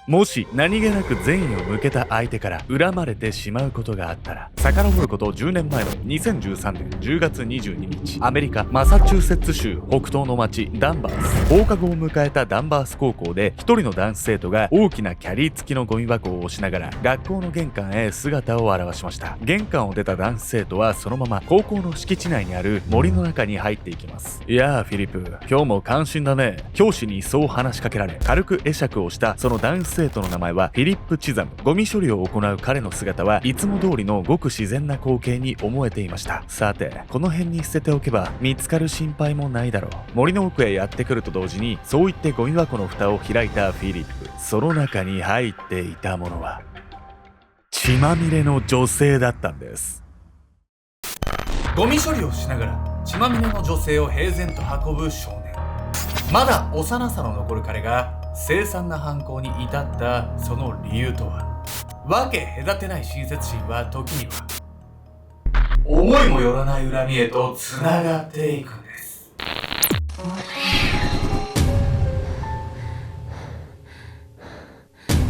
もし何気なく善意を向けた相手から恨まれてしまうことがあったら、遡ること10年前の2013年10月22日、アメリカマサチューセッツ州北東の町ダンバース。放課後を迎えたダンバース高校で、一人の男子生徒が大きなキャリー付きのゴミ箱を押しながら学校の玄関へ姿を現しました。玄関を出た男子生徒はそのまま高校の敷地内にある森の中に入っていきます。いやーフィリップ、今日も感心だね。教師にそう話しかけられ、軽く会釈をしたその男子生徒の名前はフィリップ・チザム。ゴミ処理を行う彼の姿はいつも通りのごく自然な光景に思えていました。さて、この辺に捨てておけば見つかる心配もないだろう。森の奥へやってくると同時に、そう言ってゴミ箱の蓋を開いたフィリップ。その中に入っていたものは血まみれの女性だったんです。ゴミ処理をしながら血まみれの女性を平然と運ぶ少年。まだ幼さの残る彼が凄惨な犯行に至ったその理由とは。わけ隔てない親切心は時には思いもよらない恨みへとつながっていくんです。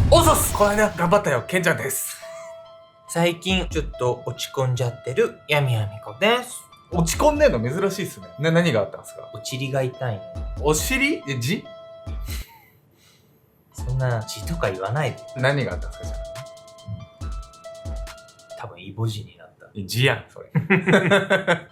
おそす、この間頑張ったよ、ケンちゃんです。最近ちょっと落ち込んじゃってるやみやみこです。落ち込んでんの珍しいっすね。何があったんですか？お尻が痛いの。お尻？字？そんな字とか言わないで。何があったんですか？じゃ多分イボ字になった。字やん、それ。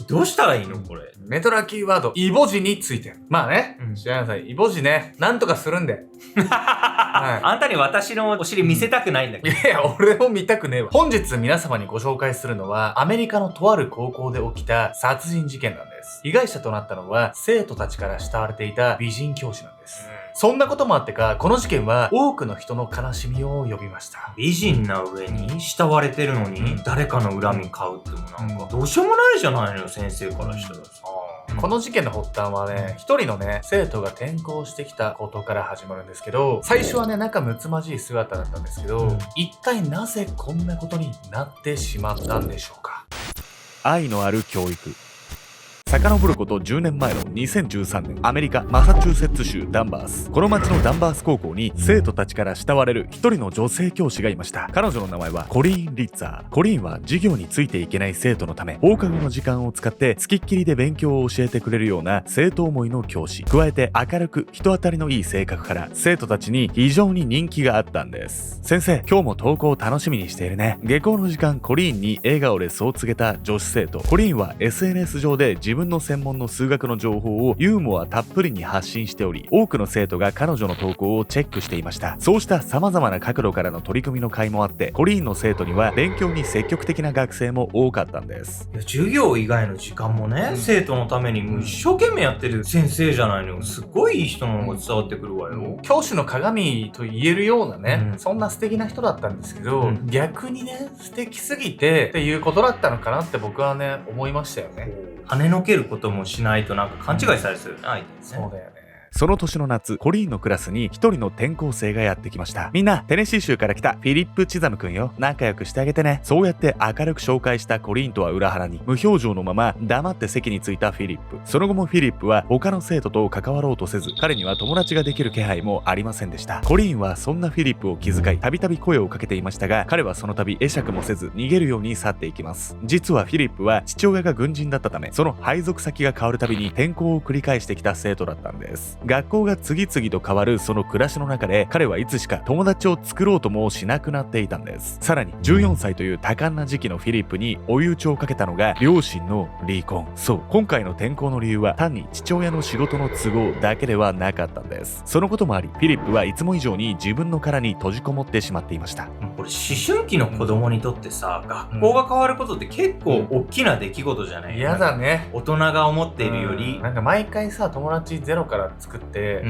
どうしたらいいのこれ。メトラキーワード、イボ字について。まあね、知らなさい。イボ字ね、なんとかするんで。はい、あんたに私のお尻見せたくないんだけど。いや、俺も見たくねえわ。本日皆様にご紹介するのは、アメリカのとある高校で起きた殺人事件なんです。被害者となったのは、生徒たちから慕われていた美人教師なんです。そんなこともあってか、この事件は多くの人の悲しみを呼びました。美人な上に慕われてるのに、誰かの恨み買うってもなんか、どうしようもないじゃないのよ、先生からしたらさ。この事件の発端はね、一人のね、生徒が転校してきたことから始まるんですけど、最初はね、仲睦まじい姿だったんですけど、一体なぜこんなことになってしまったんでしょうか。愛のある教育。遡ること10年前の2013年、アメリカマサチューセッツ州ダンバース。この町のダンバース高校に生徒たちから慕われる一人の女性教師がいました。彼女の名前はコリーン・リッツァー。コリーンは授業についていけない生徒のため、放課後の時間を使って付きっきりで勉強を教えてくれるような生徒思いの教師。加えて明るく人当たりのいい性格から生徒たちに非常に人気があったんです。先生、今日も登校を楽しみにしているね。下校の時間、コリーンに笑顔でそう告げた女子生徒。コリーンは SNS 上で自分の専門の数学の情報をユーモアたっぷりに発信しており、多くの生徒が彼女の投稿をチェックしていました。そうした様々な角度からの取り組みの甲斐もあって、コリーンの生徒には勉強に積極的な学生も多かったんです。いや、授業以外の時間もね、生徒のためにもう一生懸命やってる先生じゃないの。すっごいいい人なのが伝わってくるわよ。教師の鏡と言えるようなね、そんな素敵な人だったんですけど、逆にね、素敵すぎてっていうことだったのかなって僕はね、思いましたよね。跳ねのけることもしないとなんか勘違いされるよね、相手にね。そうだよね。その年の夏、コリーンのクラスに一人の転校生がやってきました。みんな、テネシー州から来たフィリップ・チザムくんよ。仲良くしてあげてね。そうやって明るく紹介したコリーンとは裏腹に、無表情のまま黙って席に着いたフィリップ。その後もフィリップは他の生徒と関わろうとせず、彼には友達ができる気配もありませんでした。コリーンはそんなフィリップを気遣い、たびたび声をかけていましたが、彼はその度会釈もせず逃げるように去っていきます。実はフィリップは父親が軍人だったため、その配属先が変わるたびに転校を繰り返してきた生徒だったんです。学校が次々と変わるその暮らしの中で、彼はいつしか友達を作ろうともしなくなっていたんです。さらに14歳という多感な時期のフィリップに追い打ちをかけたのが両親の離婚。そう、今回の転校の理由は単に父親の仕事の都合だけではなかったんです。そのこともあり、フィリップはいつも以上に自分の殻に閉じこもってしまっていました。これ思春期の子供にとってさ、学校が変わることって結構大きな出来事じゃない？嫌だね。大人が思っているより、なんか毎回さ、友達ゼロから作って、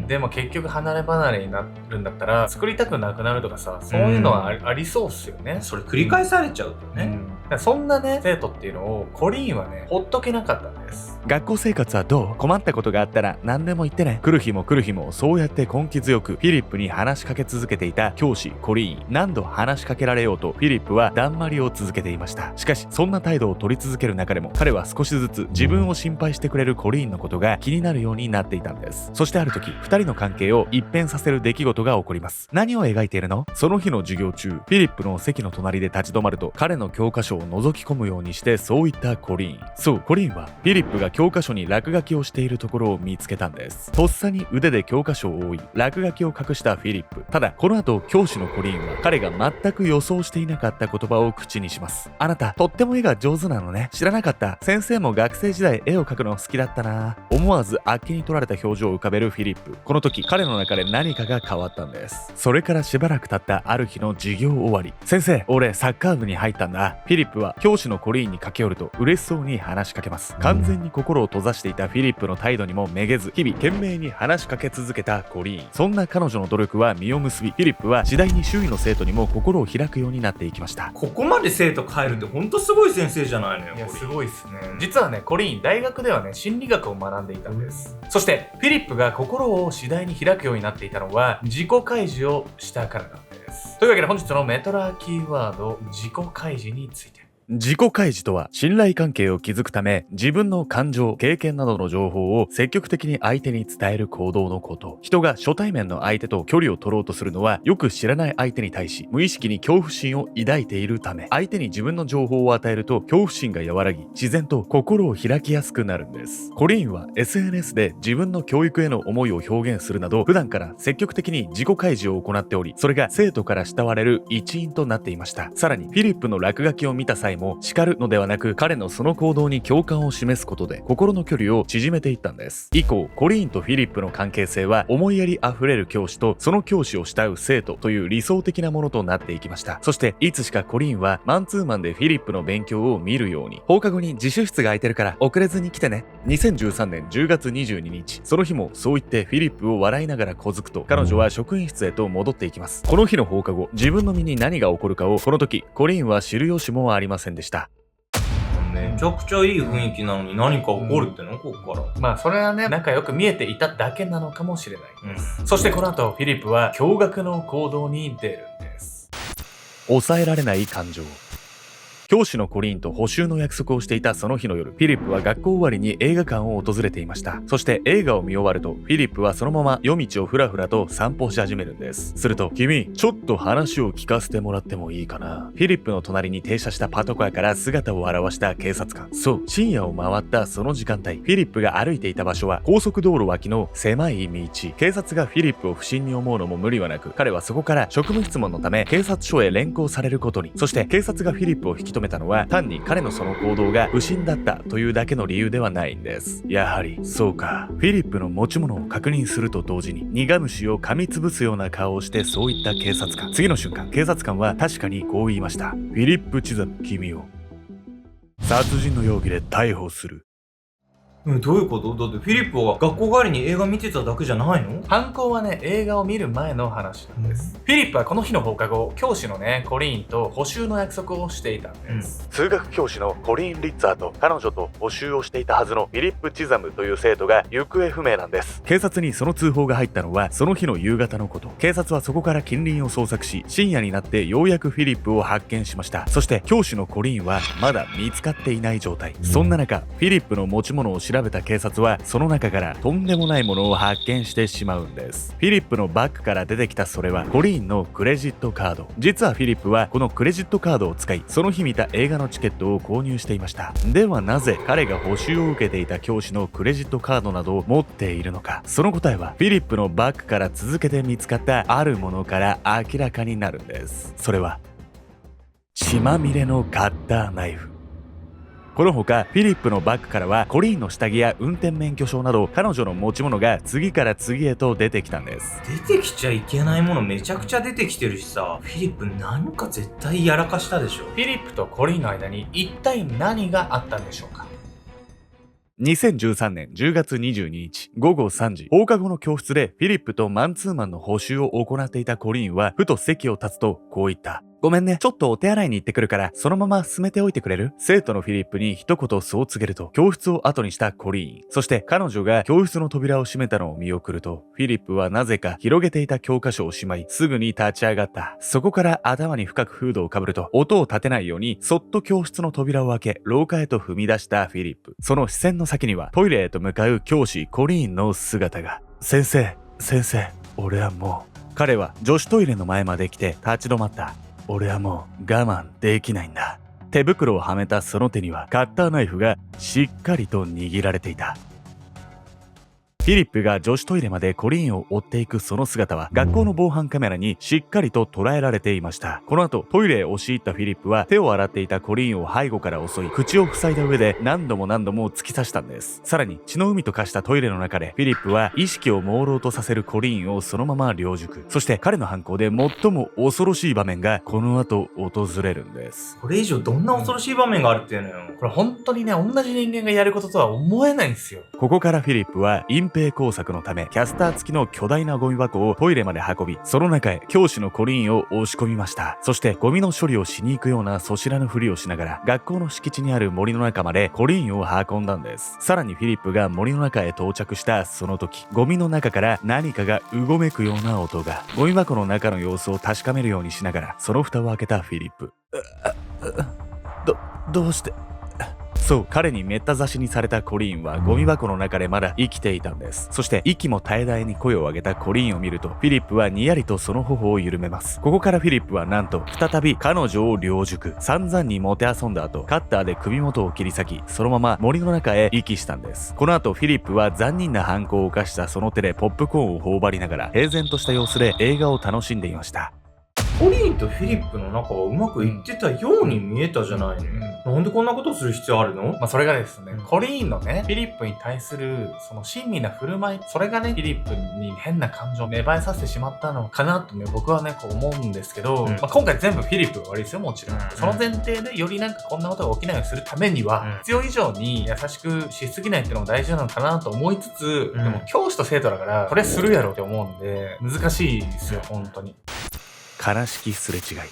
でも結局離れ離れになるんだったら作りたくなくなるとかさ、そういうのはありそうっすよね。それ繰り返されちゃうとね、そんなね生徒っていうのをコリーンはねほっとけなかったんです。です。学校生活はどう？困ったことがあったら何でも言ってね。来る日も来る日もそうやって根気強くフィリップに話しかけ続けていた教師コリーン。何度話しかけられようとフィリップはだんまりを続けていました。しかしそんな態度を取り続ける中でも彼は少しずつ自分を心配してくれるコリーンのことが気になるようになっていたんです。そしてある時2人の関係を一変させる出来事が起こります。何を描いているの？その日の授業中、フィリップの席の隣で立ち止まると彼の教科書を覗き込むようにしてそう言ったコリーン。そう、コリーンはフィリップが教科書に落書きをしているところを見つけたんです。とっさに腕で教科書を覆い落書きを隠したフィリップ。ただこの後教師のコリーンは彼が全く予想していなかった言葉を口にします。あなたとっても絵が上手なのね。知らなかった。先生も学生時代絵を描くの好きだったな。思わずあっけに取られた表情を浮かべるフィリップ。この時彼の中で何かが変わったんです。それからしばらく経ったある日の授業終わり、先生、俺サッカー部に入ったんだ。フィリップは教師のコリーンに駆け寄ると嬉しそうに話しかけます。完全に心を閉ざしていたフィリップの態度にもめげず日々懸命に話しかけ続けたコリーン。そんな彼女の努力は実を結び、フィリップは次第に周囲の生徒にも心を開くようになっていきました。ここまで生徒変えるってほんとすごい先生じゃないのよ。いや、すごいっすね。実はね、コリーン大学ではね、心理学を学んでいたんです。そしてフィリップが心を次第に開くようになっていたのは自己開示をしたからなんです。というわけで本日のメトラキーワード、自己開示について。自己開示とは信頼関係を築くため自分の感情、経験などの情報を積極的に相手に伝える行動のこと。人が初対面の相手と距離を取ろうとするのはよく知らない相手に対し無意識に恐怖心を抱いているため、相手に自分の情報を与えると恐怖心が和らぎ自然と心を開きやすくなるんです。コリーンは SNS で自分の教育への思いを表現するなど普段から積極的に自己開示を行っており、それが生徒から慕われる一因となっていました。さらにフィリップの落書きを見た際も叱るのではなく彼のその行動に共感を示すことで心の距離を縮めていったんです。以降コリーンとフィリップの関係性は思いやりあふれる教師とその教師を慕う生徒という理想的なものとなっていきました。そしていつしかコリーンはマンツーマンでフィリップの勉強を見るように。放課後に自習室が空いてるから遅れずに来てね。2013年10月22日、その日もそう言ってフィリップを笑いながら小づくと彼女は職員室へと戻っていきます。この日の放課後、自分の身に何が起こるかをこの時コリーンは知る由もありませんでした。めちゃくちゃいい雰囲気なのに何か起こるっての、ここから。まあそれはね、仲良く見えていただけなのかもしれないです。そしてこの後フィリップは驚愕の行動に出るんです。抑えられない感情。教師のコリーンと補習の約束をしていたその日の夜、フィリップは学校終わりに映画館を訪れていました。そして映画を見終わるとフィリップはそのまま夜道をふらふらと散歩し始めるんです。すると、君ちょっと話を聞かせてもらってもいいかな。フィリップの隣に停車したパトカーから姿を現した警察官。そう、深夜を回ったその時間帯、フィリップが歩いていた場所は高速道路脇の狭い道。警察がフィリップを不審に思うのも無理はなく、彼はそこから職務質問のため警察署へ連行されることに。そして警察がフィリップを引き止めたのは単に彼のその行動が不審だったというだけの理由ではないんです。やはりそうか。フィリップの持ち物を確認すると同時に苦虫を噛みつぶすような顔をしてそう言った警察官。次の瞬間、警察官は確かにこう言いました。フィリップ・チザム、君を殺人の容疑で逮捕する。どういうこと？だってフィリップは学校帰りに映画見てただけじゃないの？犯行はね、映画を見る前の話なんです。フィリップはこの日の放課後、教師のね、コリーンと補習の約束をしていたんです。数学教師のコリーン・リッツァーと彼女と補習をしていたはずのフィリップ・チザムという生徒が行方不明なんです。警察にその通報が入ったのはその日の夕方のこと。警察はそこから近隣を捜索し、深夜になってようやくフィリップを発見しました。そして教師のコリーンはまだ見つかっていない状態。そんな中、フィリップの持ち物を調べた警察はその中からとんでもないものを発見してしまうんです。フィリップのバッグから出てきたそれはコリーンのクレジットカード。実はフィリップはこのクレジットカードを使い、その日見た映画のチケットを購入していました。ではなぜ彼が補習を受けていた教師のクレジットカードなどを持っているのか。その答えはフィリップのバッグから続けて見つかったあるものから明らかになるんです。それは血まみれのカッターナイフ。このほかフィリップのバッグからはコリーンの下着や運転免許証など彼女の持ち物が次から次へと出てきたんです。出てきちゃいけないものめちゃくちゃ出てきてるしさ、フィリップなんか絶対やらかしたでしょ。フィリップとコリーンの間に一体何があったんでしょうか。2013年10月22日午後3時、放課後の教室でフィリップとマンツーマンの補習を行っていたコリーンはふと席を立つとこう言った。ごめんね。ちょっとお手洗いに行ってくるから、そのまま進めておいてくれる？生徒のフィリップに一言そう告げると、教室を後にしたコリーン。そして彼女が教室の扉を閉めたのを見送ると、フィリップはなぜか広げていた教科書をしまい、すぐに立ち上がった。そこから頭に深くフードをかぶると、音を立てないように、そっと教室の扉を開け、廊下へと踏み出したフィリップ。その視線の先には、トイレへと向かう教師コリーンの姿が。先生、俺はもう。彼は女子トイレの前まで来て立ち止まった。俺はもう我慢できないんだ。手袋をはめたその手にはカッターナイフがしっかりと握られていた。フィリップが女子トイレまでコリーンを追っていくその姿は学校の防犯カメラにしっかりと捉えられていました。この後トイレへ押し入ったフィリップは手を洗っていたコリーンを背後から襲い、口を塞いだ上で何度も突き刺したんです。さらに血の海と化したトイレの中でフィリップは意識を朦朧とさせるコリーンをそのまま凌辱。そして彼の犯行で最も恐ろしい場面がこの後訪れるんです。これ以上どんな恐ろしい場面があるっていうのよ。これ本当にね、同じ人間がやることとは思えないんですよ。ここからフィリップは隠蔽工作のためキャスター付きの巨大なゴミ箱をトイレまで運び、その中へ教師のコリーンを押し込みました。そしてゴミの処理をしに行くようなそしらぬふりをしながら学校の敷地にある森の中までコリーンを運んだんです。さらにフィリップが森の中へ到着したその時、ゴミの中から何かがうごめくような音が。ゴミ箱の中の様子を確かめるようにしながらその蓋を開けたフィリップ。どうして？そう、彼にめった刺しにされたコリーンはゴミ箱の中でまだ生きていたんです。そして息も絶え絶えに声を上げたコリーンを見ると、フィリップはにやりとその頬を緩めます。ここからフィリップはなんと再び彼女を凌辱。散々にもてあそんだ後、カッターで首元を切り裂き、そのまま森の中へ遺棄したんです。この後フィリップは残忍な犯行を犯したその手でポップコーンを頬張りながら平然とした様子で映画を楽しんでいました。コリーンとフィリップの仲はうまくいってたように見えたじゃないの、なんでこんなことをする必要あるの？それがですね、コリーンのね、フィリップに対するその親身な振る舞い、それがね、フィリップに変な感情を芽生えさせてしまったのかなとね、僕はね、こう思うんですけど、今回全部フィリップが悪いですよ、もちろん。その前提でよりこんなことが起きないようにするためには、必要以上に優しくしすぎないっていうのも大事なのかなと思いつつ、でも教師と生徒だから、これするやろって思うんで、難しいですよ、本当に。悲しきすれ違い。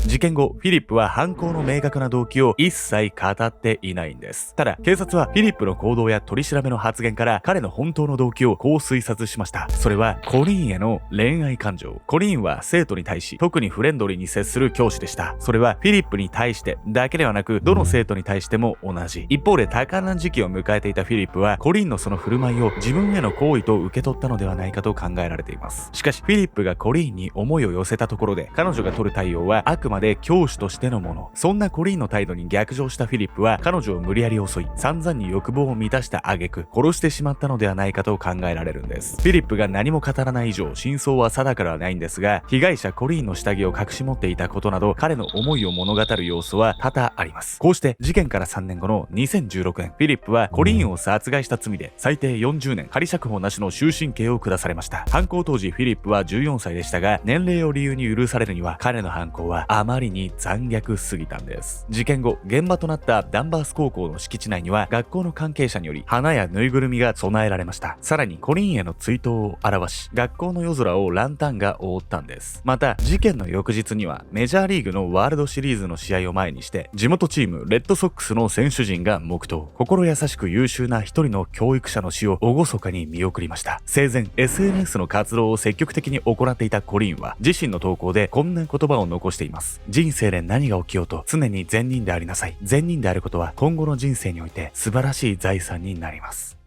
事件後、フィリップは犯行の明確な動機を一切語っていないんです。ただ、警察はフィリップの行動や取り調べの発言から彼の本当の動機をこう推察しました。それはコリーンへの恋愛感情。コリーンは生徒に対し特にフレンドリーに接する教師でした。それはフィリップに対してだけではなく、どの生徒に対しても同じ。一方で多感な時期を迎えていたフィリップはコリーンのその振る舞いを自分への行為と受け取ったのではないかと考えられています。しかしフィリップがコリーンに思いを寄せたところで、彼女が取る対応はあくまで教師としてのもの。そんなコリーンの態度に逆上したフィリップは彼女を無理やり襲い、散々に欲望を満たした挙句殺してしまったのではないかと考えられるんです。フィリップが何も語らない以上真相は定かではないんですが、被害者コリーンの下着を隠し持っていたことなど彼の思いを物語る要素は多々あります。こうして事件から3年後の2016年、フィリップはコリーンを殺害した罪で最低40年仮釈放なしの終身刑を下されました。犯行当時フィリップは14歳でしたが、年齢を理由に許されるには彼の犯行はあまりに残虐すぎたんです。事件後、現場となったダンバース高校の敷地内には学校の関係者により花やぬいぐるみが備えられました。さらにコリーンへの追悼を表し、学校の夜空をランタンが覆ったんです。また事件の翌日にはメジャーリーグのワールドシリーズの試合を前にして地元チームレッドソックスの選手陣が黙祷。心優しく優秀な一人の教育者の死を厳かに見送りました。生前 SNS の活動を積極的に行っていたコリーンは自身の投稿でこんな言葉を残しています。人生で何が起きようと常に善人でありなさい。善人であることは今後の人生において素晴らしい財産になります。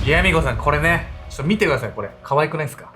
いや、みこさん、これね、ちょっと見てください。これ可愛くないですか？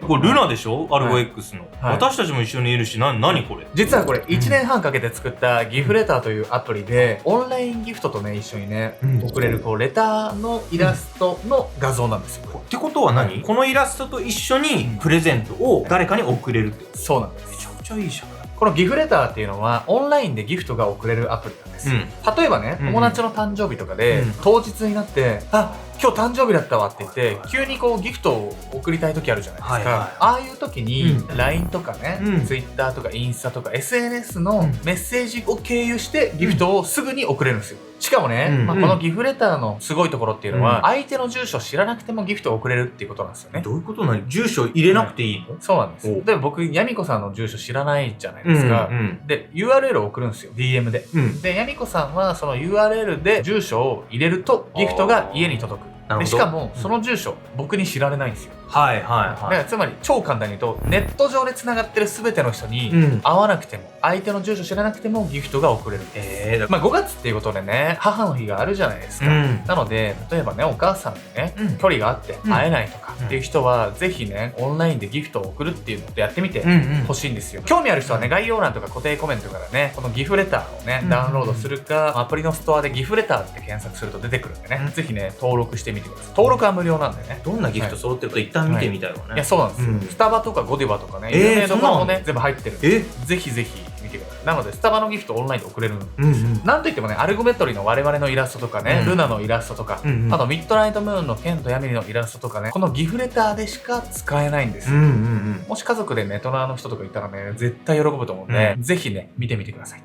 これルナでしょ、アルゴ X の、私たちも一緒にいるし、何これ？実はこれ1年半かけて作ったギフレターというアプリで、オンラインギフトとね、一緒にね、送れるこうレターのイラストの画像なんですよ。ってことは何？このイラストと一緒にプレゼントを誰かに送れるってこと？そうなんです。めちゃくちゃいいじゃん。このギフレターっていうのはオンラインでギフトが送れるアプリなんです。例えばね、友達の誕生日とかで、当日になってあ、今日誕生日だったわって言って急にこうギフトを送りたい時あるじゃないですか。ああいう時に LINE とかね、Twitter とかインスタとか SNS のメッセージを経由してギフトをすぐに送れるんですよ。しかもね、うんこのギフレターのすごいところっていうのは、相手の住所を知らなくてもギフトを送れるっていうことなんですよね。どういうことなの？住所入れなくていいの？そうなんですよ。おで、僕、ヤミコさんの住所知らないじゃないですか。で、URL を送るんですよ。DM で。で、ヤミコさんはその URL で住所を入れると、ギフトが家に届く。でしかも、その住所、僕に知られないんですよ。はいはいだはからつまり超簡単に言うとネット上でつながってる全ての人にうん会わなくても相手の住所知らなくてもギフトが送れるんです、だ5月っていうことでね母の日があるじゃないですか、なので例えばねお母さんにね、距離があって会えないとかっていう人は、ぜひねオンラインでギフトを送るっていうのをやってみてほしいんですよ、興味ある人はね概要欄とか固定コメントからねこのギフレターをね、ダウンロードするかアプリのストアでギフレターって検索すると出てくるんでね、ぜひね登録してみてください。登録は無料なんでね。どんなギフト揃ってるか一旦見てみたいわね。いやそうなんですよ、スタバとかゴディバとかね有名どころもね全部入ってるんでぜひぜひ見てください。なのでスタバのギフトオンラインで送れるなんといってもねアルゴメトリの我々のイラストとかね、ルナのイラストとか、あとミッドナイトムーンのケンとヤミリのイラストとかねこのギフレターでしか使えないんですよ、もし家族でネトラの人とかいたらね絶対喜ぶと思うんで、ぜひね見てみてください。